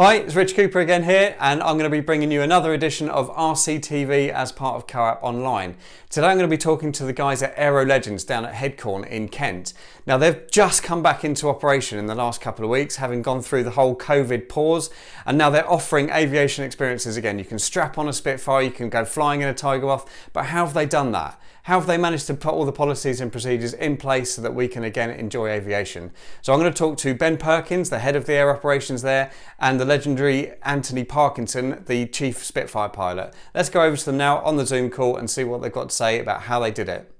Hi, it's Rich Cooper again here, and I'm going to be bringing you another edition of RCTV as part of COAP Online. Today I'm going to be talking to the guys at AeroLegends down at Headcorn in Kent. Now they've just come back into operation in the last couple of weeks, having gone through the whole COVID pause, and now they're offering aviation experiences again. You can strap on a Spitfire, you can go flying in a Tiger Moth, but how have they done that? How have they managed to put all the policies and procedures in place so that we can again enjoy aviation? So I'm going to talk to Ben Perkins, the head of the air operations there, and the legendary Anthony Parkinson, the chief Spitfire pilot. Let's go over to them now on the Zoom call and see what they've got to say about how they did it.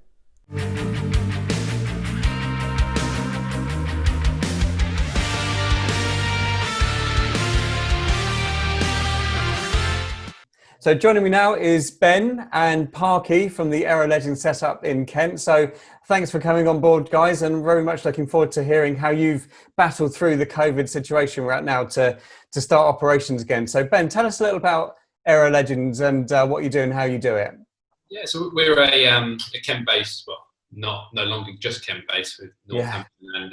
So joining me now is Ben and Parky from the AeroLegends setup in Kent. So thanks for coming on board, guys, and very much looking forward to hearing how you've battled through the COVID situation we're at now to start operations again. So Ben, tell us a little about AeroLegends and what you do and how you do it. Yeah, so we're a Kent-based, well, no longer just Kent-based with Northampton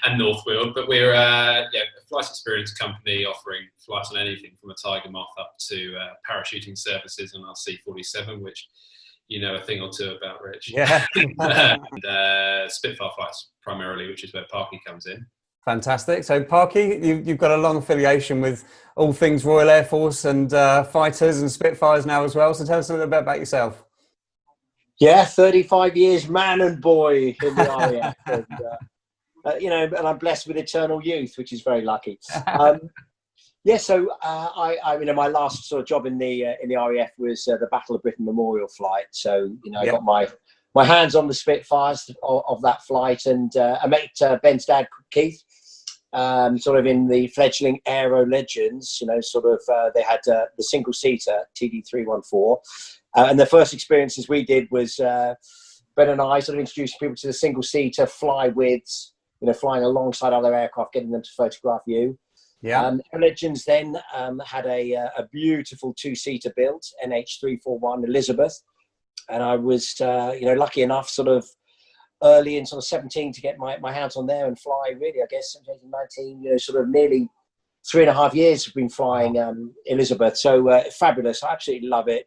and North Weald, but we're a flight experience company offering flights on anything from a Tiger Moth up to parachuting services on our C-47, which you know a thing or two about, Rich. Yeah. And Spitfire flights primarily, which is where Parky comes in. Fantastic. So Parky, you've got a long affiliation with all things Royal Air Force and fighters and Spitfires now as well. So tell us a little bit about yourself. Yeah, 35 years man and boy in the RAF. And, and I'm blessed with eternal youth, which is very lucky. So my last sort of job in the RAF was the Battle of Britain Memorial flight. So, I got my hands on the Spitfires of that flight, and I met Ben's dad, Keith, sort of in the fledgling AeroLegends. They had the single-seater TD314. And the first experiences we did was Ben and I sort of introducing people to the single-seater fly-widths, flying alongside other aircraft, getting them to photograph you. Yeah. AeroLegends then had a beautiful two-seater built, NH341 Elizabeth. And I was, lucky enough sort of early in sort of 17 to get my hands on there and fly really, I guess, 17, 19, sort of nearly 3.5 years we've been flying Elizabeth. So fabulous. I absolutely love it.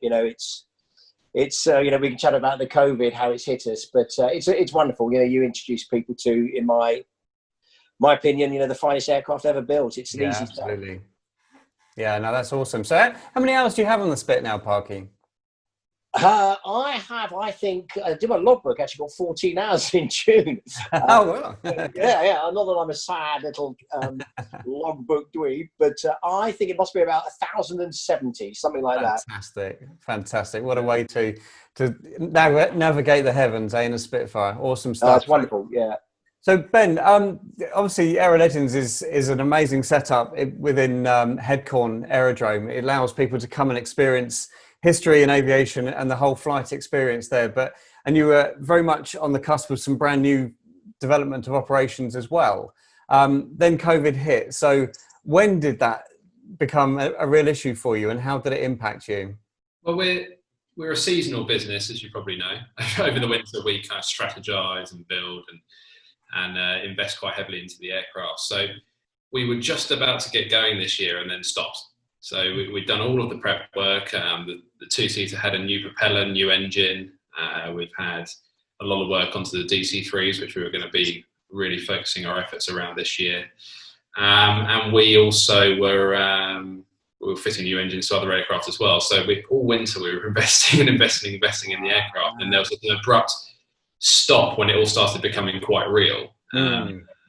It's we can chat about the COVID, how it's hit us, but it's wonderful. You introduce people to, in my opinion, the finest aircraft ever built. It's an easy stuff. Absolutely. Yeah, no, that's awesome. So how many hours do you have on the Spit now, Parky? I think, I did my logbook, actually got 14 hours in June. Oh, well. Yeah. Not that I'm a sad little logbook dweeb, but I think it must be about 1,070, something like that. Fantastic. What a way to navigate the heavens, in a Spitfire. Awesome stuff. That's wonderful, yeah. So Ben, obviously AeroLegends is an amazing setup within Headcorn Aerodrome. It allows people to come and experience history and aviation and the whole flight experience there. And you were very much on the cusp of some brand new development of operations as well. Then COVID hit. So when did that become a real issue for you, and how did it impact you? Well, we're a seasonal business, as you probably know. Over the winter, we kind of strategize and build and invest quite heavily into the aircraft. So we were just about to get going this year and then stopped. So we'd done all of the prep work. The two-seater had a new propeller, new engine. We've had a lot of work onto the DC-3s, which we were going to be really focusing our efforts around this year. And we also were fitting new engines to other aircraft as well. So all winter we were investing in the aircraft. And there was an abrupt stop when it all started becoming quite real.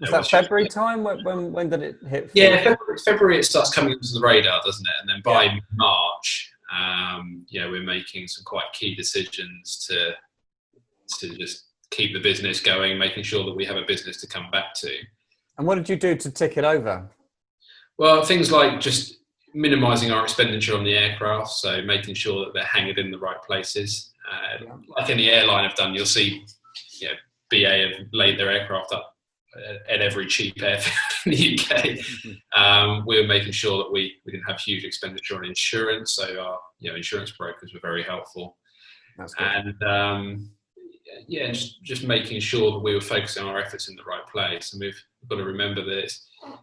Was that February time? When did it hit? Yeah, February it starts coming into the radar, doesn't it? And then by March, we're making some quite key decisions to just keep the business going, making sure that we have a business to come back to. And what did you do to tick it over? Well, things like just minimising our expenditure on the aircraft, so making sure that they're hanging in the right places. Like any airline have done, you'll see, BA have laid their aircraft up at every cheap airfield in the UK. We were making sure that we didn't have huge expenditure on insurance, so our insurance brokers were very helpful. That's good. And just making sure that we were focusing our efforts in the right place. And we've got to remember that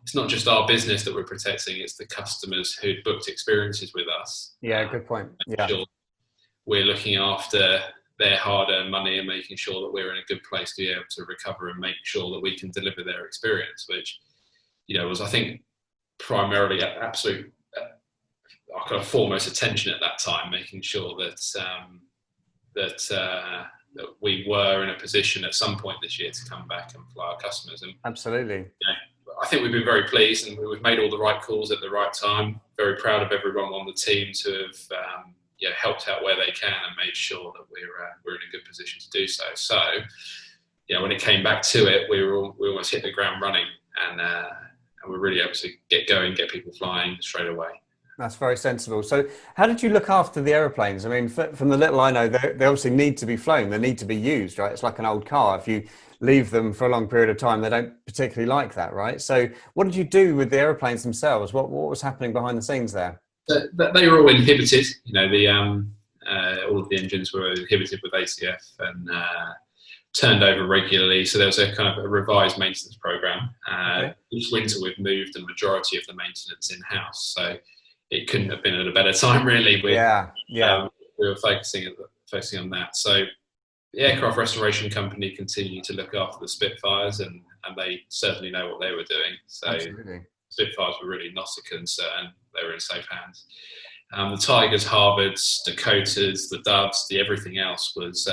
it's not just our business that we're protecting, it's the customers who'd booked experiences with us. Yeah, good point. Yeah. Sure we're looking after their hard-earned money and making sure that we're in a good place to be able to recover and make sure that we can deliver their experience, which, was, I think, primarily absolute our kind of foremost attention at that time, making sure that we were in a position at some point this year to come back and fly our customers. And absolutely, I think we've been very pleased, and we've made all the right calls at the right time. Very proud of everyone on the team to have helped out where they can and made sure that we're in a good position to do so. So, when it came back to it, we almost hit the ground running, and we're really able to get going, get people flying straight away. That's very sensible. So how did you look after the aeroplanes? I mean, from the little I know, they obviously need to be flown. They need to be used, right? It's like an old car. If you leave them for a long period of time, they don't particularly like that, right? So what did you do with the aeroplanes themselves? What was happening behind the scenes there? They were all inhibited. All of the engines were inhibited with ACF and turned over regularly. So there was a kind of a revised maintenance program. Okay. Each winter we've moved the majority of the maintenance in-house. So it couldn't have been at a better time, really. We were focusing on that. So the aircraft restoration company continued to look after the Spitfires, and they certainly know what they were doing. So absolutely. Spitfires were really not a concern. They were in safe hands. The Tigers, Harvards, Dakotas, the Doves, the everything else was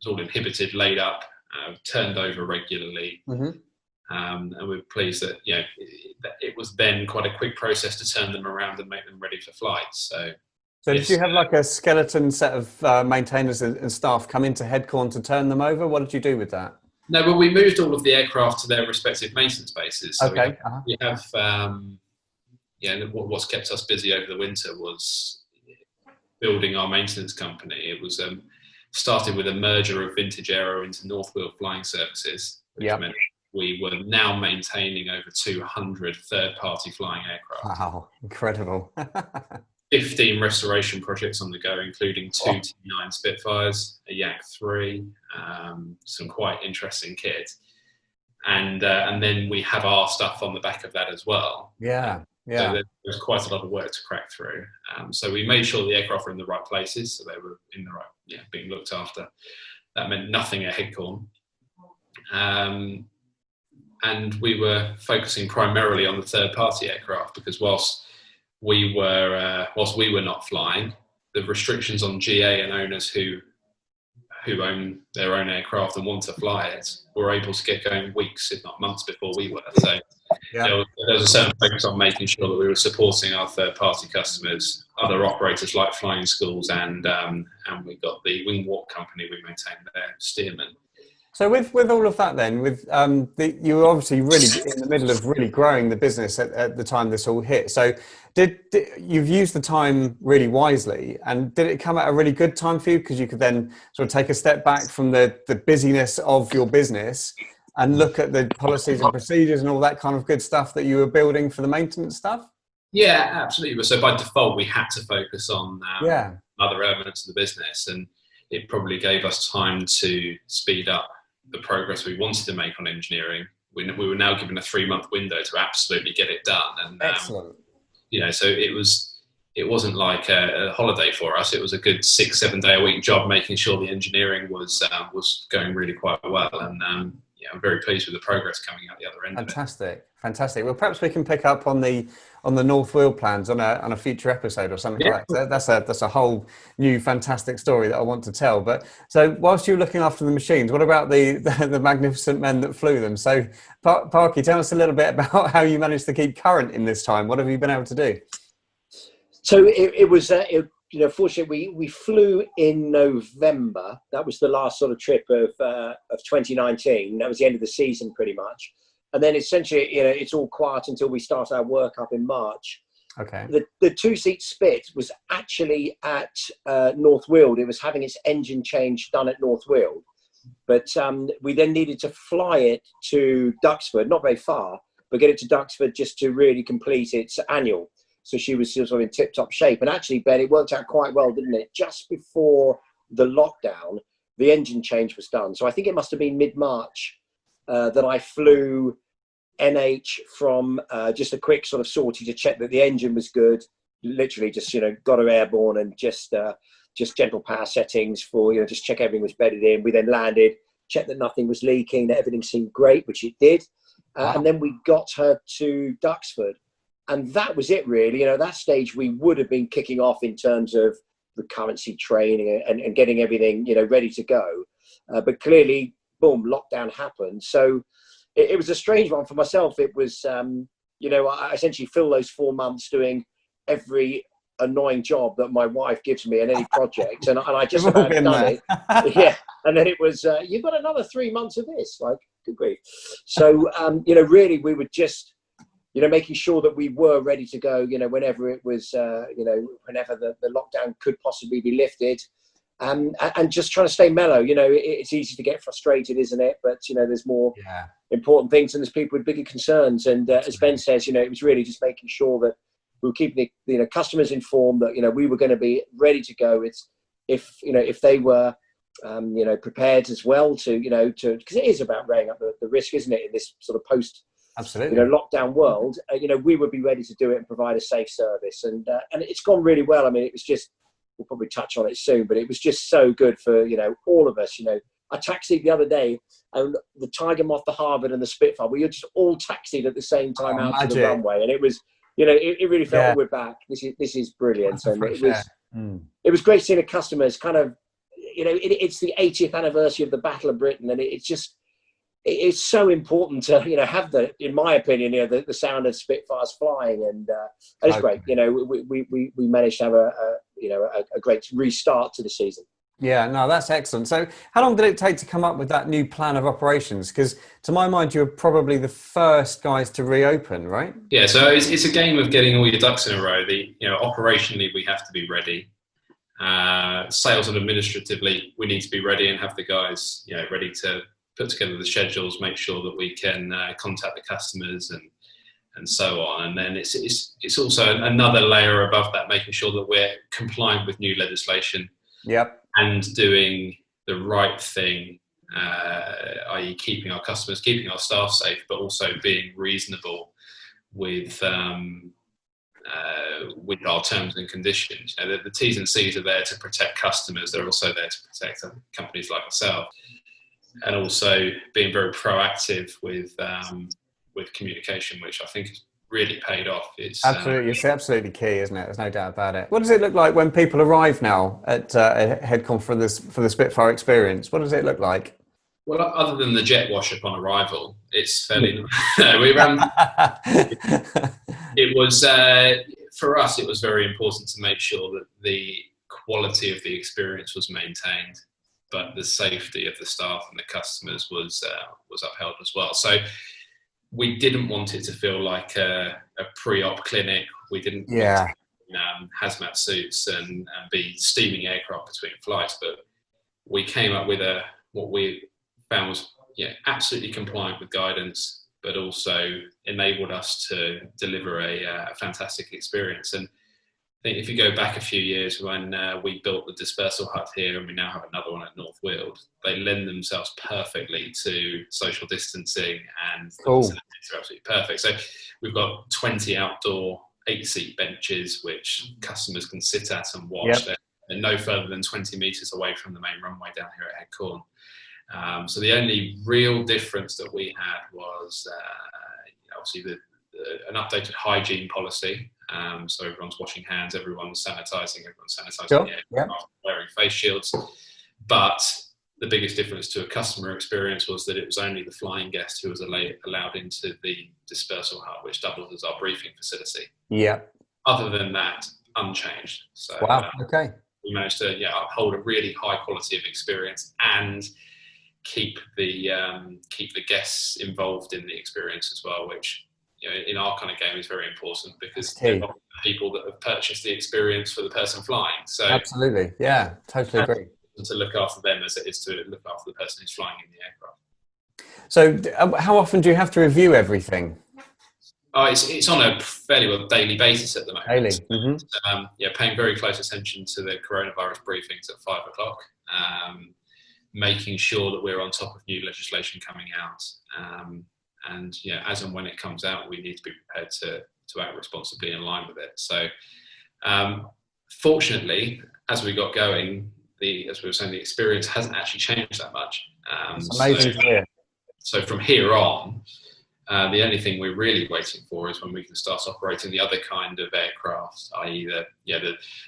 all inhibited, laid up, turned over regularly. Mm-hmm. And we're pleased that it was then quite a quick process to turn them around and make them ready for flight. So did you have like a skeleton set of maintainers and staff come into Headcorn to turn them over? What did you do with that? No, but we moved all of the aircraft to their respective maintenance bases. So okay. We have what's kept us busy over the winter was building our maintenance company. It was started with a merger of Vintage Aero into Northwheel Flying Services, which meant we were now maintaining over 200 third-party flying aircraft. Wow, incredible. 15 restoration projects on the go, including 2 T9 Spitfires, a Yak 3, some quite interesting kit. And then we have our stuff on the back of that as well. Yeah. So there's quite a lot of work to crack through. So we made sure the aircraft were in the right places, so they were in the right, being looked after. That meant nothing at Headcorn. And we were focusing primarily on the third-party aircraft, because whilst we were not flying, the restrictions on GA and owners who own their own aircraft and want to fly it were able to get going weeks, if not months, before we were. So there was a certain focus on making sure that we were supporting our third-party customers, other operators like flying schools, and we got the wing walk company we maintained there, Stearman. So with all of that then, you were obviously really in the middle of really growing the business at the time this all hit. So did you've used the time really wisely, and did it come at a really good time for you, because you could then sort of take a step back from the busyness of your business and look at the policies and procedures and all that kind of good stuff that you were building for the maintenance stuff? Yeah, absolutely. So by default, we had to focus on other elements of the business, and it probably gave us time to speed up the progress we wanted to make on engineering. We were now given a 3-month window to absolutely get it done. And excellent. So it wasn't like a holiday for us. It was a good 6-7 day a week job, making sure the engineering was going really quite well. And I'm very pleased with the progress coming out the other end. Fantastic. Well, perhaps we can pick up on the North Wheel plans on a future episode or something like that. That's a whole new fantastic story that I want to tell. But so whilst you're looking after the machines, what about the magnificent men that flew them? So Parky, tell us a little bit about how you managed to keep current in this time. What have you been able to do? So it was fortunately we flew in November. That was the last sort of trip of 2019. That was the end of the season pretty much. And then essentially, it's all quiet until we start our work up in March. Okay. The 2-seat Spit was actually at North Weald. It was having its engine change done at North Weald. But we then needed to fly it to Duxford, not very far, but get it to Duxford just to really complete its annual. So she was sort of in tip-top shape. And actually, Ben, it worked out quite well, didn't it? Just before the lockdown, the engine change was done. So I think it must have been mid-March that I flew NH from just a quick sort of sortie to check that the engine was good. Literally just, got her airborne and just gentle power settings for, just check everything was bedded in. We then landed, checked that nothing was leaking, that everything seemed great, which it did. Wow. And then we got her to Duxford. And that was it, really. At that stage, we would have been kicking off in terms of recurrency training and getting everything, ready to go. But clearly, boom, lockdown happened. So it was a strange one for myself. It was, I essentially filled those 4 months doing every annoying job that my wife gives me in any project. And I just about done it. Yeah. And then it was, you've got another 3 months of this. Like, good grief. So, really, we were just, making sure that we were ready to go, whenever it was, whenever the lockdown could possibly be lifted. And just trying to stay mellow. It's easy to get frustrated, isn't it? But, there's more important things, and there's people with bigger concerns. And as Ben says, it was really just making sure that we were keeping the customers informed that, we were going to be ready to go. It's if they were, prepared as well to because it is about weighing up the risk, isn't it, in this sort of post absolutely lockdown world. We would be ready to do it and provide a safe service, and it's gone really well. I mean, it was just, we'll probably touch on it soon, but it was just so good for all of us. I taxied the other day, and the Tiger Moth, the Harvard, and the Spitfire, we were just all taxied at the same time out to the runway, and it was it really felt we're back. This is brilliant, and it was great seeing the customers kind of it's the 80th anniversary of the Battle of Britain, and it's so important to have in my opinion, the sound of Spitfires flying, and it's great. We managed to have a great restart to the season. Yeah, no, that's excellent. So how long did it take to come up with that new plan of operations? Because to my mind, you were probably the first guys to reopen, right? Yeah, so it's a game of getting all your ducks in a row. Operationally, we have to be ready. Sales and administratively, we need to be ready and have the guys, ready to put together the schedules, make sure that we can contact the customers and so on. And then it's also another layer above that, making sure that we're compliant with new legislation. Yep. And doing the right thing, i.e. keeping our customers, keeping our staff safe, but also being reasonable with our terms and conditions. The T's and C's are there to protect customers. They're also there to protect companies like ourselves. And also being very proactive with communication, which I think has really paid off. It's absolutely key, isn't it? There's no doubt about it. What does it look like when people arrive now at HeadCon for the Spitfire experience? What does it look like? Well, other than the jet wash upon arrival, it's fairly. It was for us. It was very important to make sure that the quality of the experience was maintained, but the safety of the staff and the customers was upheld as well. So we didn't want it to feel like a pre-op clinic. We didn't want to hazmat suits and be steaming aircraft between flights, but we came up with what we found was absolutely compliant with guidance, but also enabled us to deliver a fantastic experience. And I think if you go back a few years when we built the dispersal hut here, and we now have another one at North Weald, they lend themselves perfectly to social distancing, and the facilities are absolutely perfect. So we've got 20 outdoor 8-seat benches which customers can sit at and watch. Yep. They're no further than 20 metres away from the main runway down here at Headcorn. So the only real difference that we had was obviously an updated hygiene policy. So everyone's washing hands, everyone's sanitising the aircraft, wearing face shields. But the biggest difference to a customer experience was that it was only the flying guest who was allowed into the dispersal hut, which doubled as our briefing facility. Yeah. Other than that, unchanged. So we managed to uphold a really high quality of experience and keep the guests involved in the experience as well, which in our kind of game is very important, because they're not the people that have purchased the experience for the person flying. So absolutely, yeah, totally agree. To look after them as it is to look after the person who's flying in the aircraft. So how often do you have to review everything? Oh, it's on a fairly daily basis at the moment. Daily. Mm-hmm. Paying very close attention to the coronavirus briefings at 5:00. making sure that we're on top of new legislation coming out. And as and when it comes out, we need to be prepared to act responsibly in line with it. So fortunately, as we got going, as we were saying, the experience hasn't actually changed that much. It's amazing to hear. So from here on, the only thing we're really waiting for is when we can start operating the other kind of aircraft, i.e.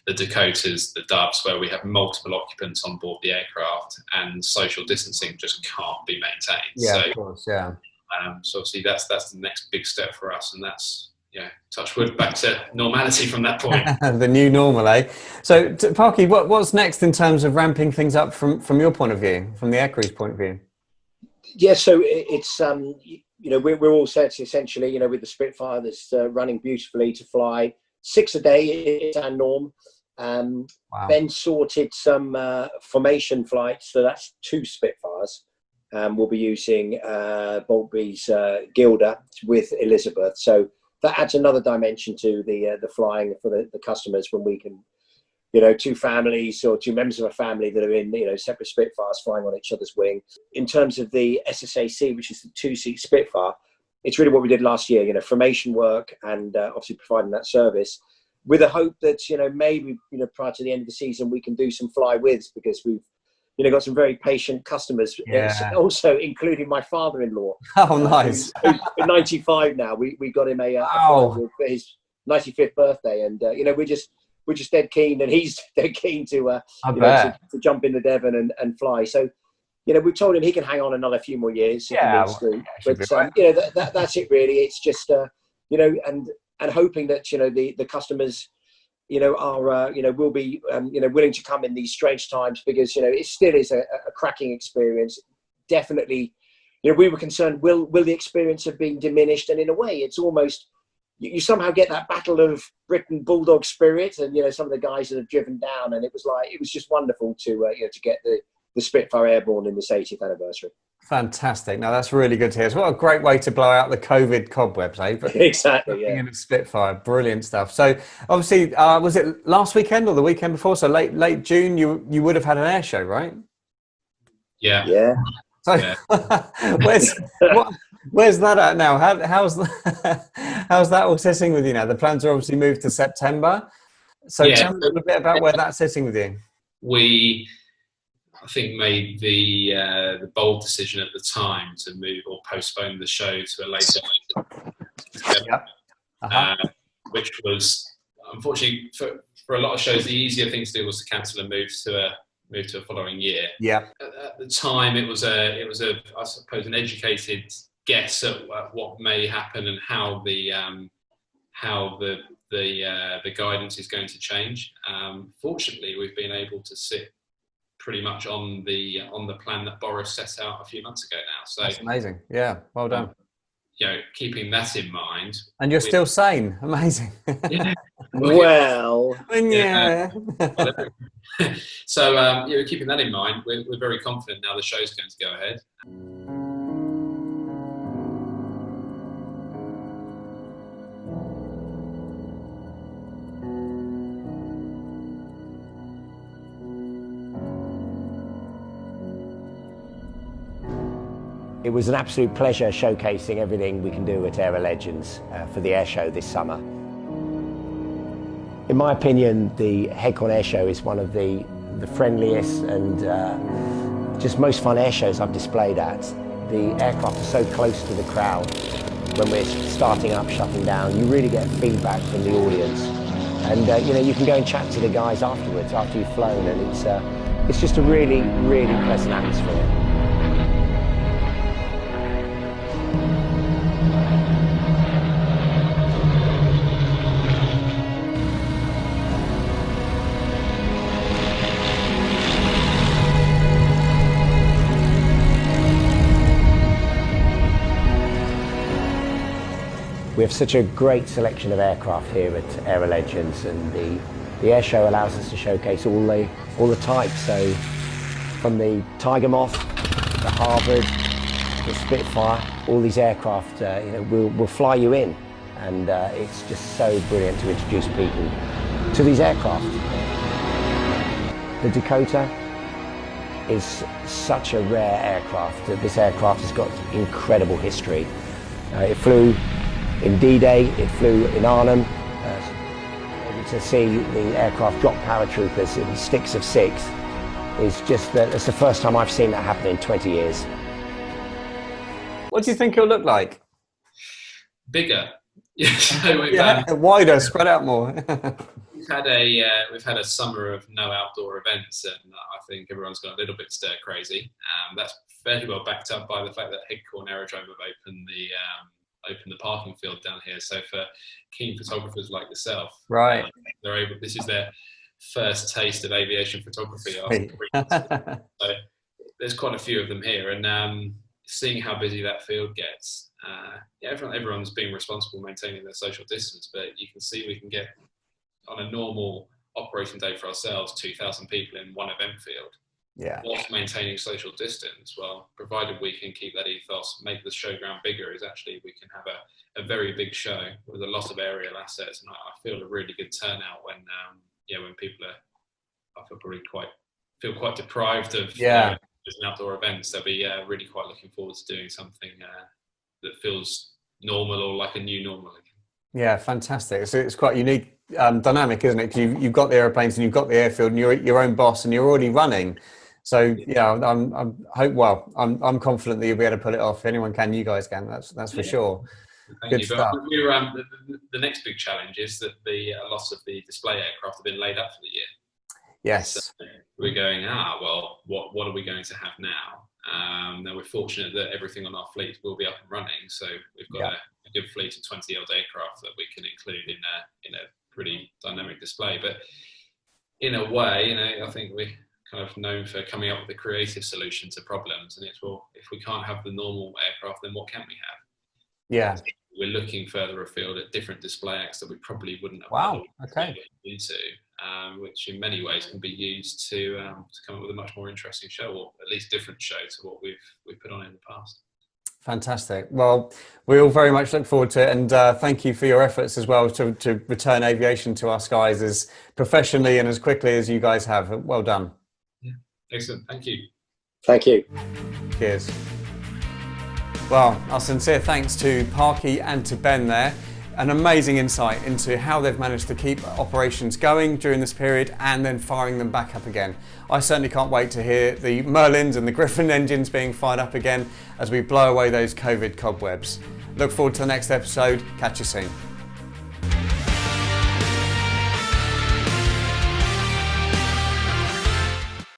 the Dakotas, the Doves, where we have multiple occupants on board the aircraft and social distancing just can't be maintained. Yeah, of course, yeah. So obviously that's the next big step for us, and that's, touch wood, back to normality from that point. The new normal, eh? So, Parky, what's next in terms of ramping things up from your point of view, from the aircrew's point of view? Yeah, so it's we're all set essentially, with the Spitfire that's running beautifully to fly 6 a day is our norm. Wow. Ben sorted some formation flights, so that's 2 Spitfires. We'll be using Boltby's Gilda with Elizabeth, so that adds another dimension to the flying for the customers when we can, 2 families or 2 members of a family that are in, separate Spitfires flying on each other's wing. In terms of the SSAC, which is the 2-seat Spitfire, it's really what we did last year, formation work and obviously providing that service with a hope that, maybe, prior to the end of the season, we can do some fly withs, because we've, got some very patient customers, also including my father-in-law. Oh, nice. Who's 95 now. We got him a for his 95th birthday, and we're just dead keen, and he's dead keen to jump into Devon and fly. So, we've told him he can hang on another few more years. That's it really. It's just and hoping that the customers are will be willing to come in these strange times, because it still is a cracking experience. Definitely, we were concerned, will the experience have been diminished, and in a way it's almost, you somehow get that Battle of Britain Bulldog spirit, and some of the guys that have driven down, and it was just wonderful to get the Spitfire airborne in this 80th anniversary. Fantastic. Now that's really good to hear. So what a great way to blow out the COVID cobwebs, eh? But exactly, yeah. In a Spitfire, brilliant stuff. So obviously, was it last weekend or the weekend before? So late June, you would have had an air show, right? Yeah. Yeah. So where's that at now? How's that all sitting with you now? The plans are obviously moved to September. So tell me a little bit about where that's sitting with you. We, I think, made the bold decision at the time to move or postpone the show to a later which was, unfortunately, for a lot of shows, the easier thing to do was to cancel and move to a following year. Yeah. At the time, it was I suppose, an educated guess at what may happen and how the guidance is going to change. Fortunately, we've been able to sit pretty much on the plan that Boris set out a few months ago now. So that's amazing. Yeah, well done. Keeping that in mind. And you're still sane. Amazing. Yeah. Well. Yeah. So keeping that in mind, we're very confident now the show's going to go ahead. It was an absolute pleasure showcasing everything we can do at AeroLegends for the air show this summer. In my opinion, the Headcorn Air Show is one of the friendliest and just most fun air shows I've displayed at. The aircraft are so close to the crowd. When we're starting up, shutting down, you really get feedback from the audience. And you can go and chat to the guys afterwards, after you've flown, and it's just a really, really pleasant atmosphere. We have such a great selection of aircraft here at AeroLegends, and the air show allows us to showcase all the types. So from the Tiger Moth, the Harvard, the Spitfire, all these aircraft, will fly you in, and it's just so brilliant to introduce people to these aircraft. The Dakota, is such a rare aircraft. This aircraft has got incredible history. It flew in D-Day, it flew in Arnhem. To see the aircraft drop paratroopers in sticks of 6 is just that's the first time I've seen that happen in 20 years. What do you think it'll look like? Bigger. So wider, spread out more. we've had a summer of no outdoor events, and I think everyone's got a little bit stir crazy. That's fairly well backed up by the fact that Headcorn Aerodrome have opened the parking field down here. So for keen photographers like yourself, right, they're able. This is their first taste of aviation photography after 3 months. So there's quite a few of them here, and seeing how busy that field gets. Everyone's being responsible maintaining their social distance, but you can see we can get on a normal operating day for ourselves 2,000 people in one event field. Yeah. Whilst maintaining social distance, well, provided we can keep that ethos, make the showground bigger, is actually we can have a very big show with a lot of aerial assets, and I feel a really good turnout when people are, I feel quite deprived of an outdoor events. They'll be really quite looking forward to doing something that feels normal or like a new normal again. Yeah, fantastic. So it's quite unique dynamic, isn't it? Because you've got the airplanes and you've got the airfield and you're your own boss and you're already running. So yeah, I'm confident that you'll be able to pull it off. If anyone can, you guys can. That's for sure. Thank you. Stuff. But the next big challenge is that a lot of the display aircraft have been laid up for the year. Yes. So we're going, what are we going to have now? Now we're fortunate that everything on our fleet will be up and running. So we've got a good fleet of 20-odd aircraft that we can include in a pretty dynamic display. But in a way, I think we're kind of known for coming up with a creative solution to problems. And it's, well, if we can't have the normal aircraft, then what can we have? Yeah. So we're looking further afield at different display acts that we probably wouldn't have into, which in many ways can be used to come up with a much more interesting show, or at least different show to what we've put on in the past. Fantastic. Well, we all very much look forward to it, and thank you for your efforts as well to return aviation to us guys as professionally and as quickly as you guys have. Well done. Yeah, excellent. Thank you. Thank you. Cheers. Well, our sincere thanks to Parky and to Ben there. An amazing insight into how they've managed to keep operations going during this period and then firing them back up again. I certainly can't wait to hear the Merlins and the Griffin engines being fired up again as we blow away those COVID cobwebs. Look forward to the next episode. Catch you soon.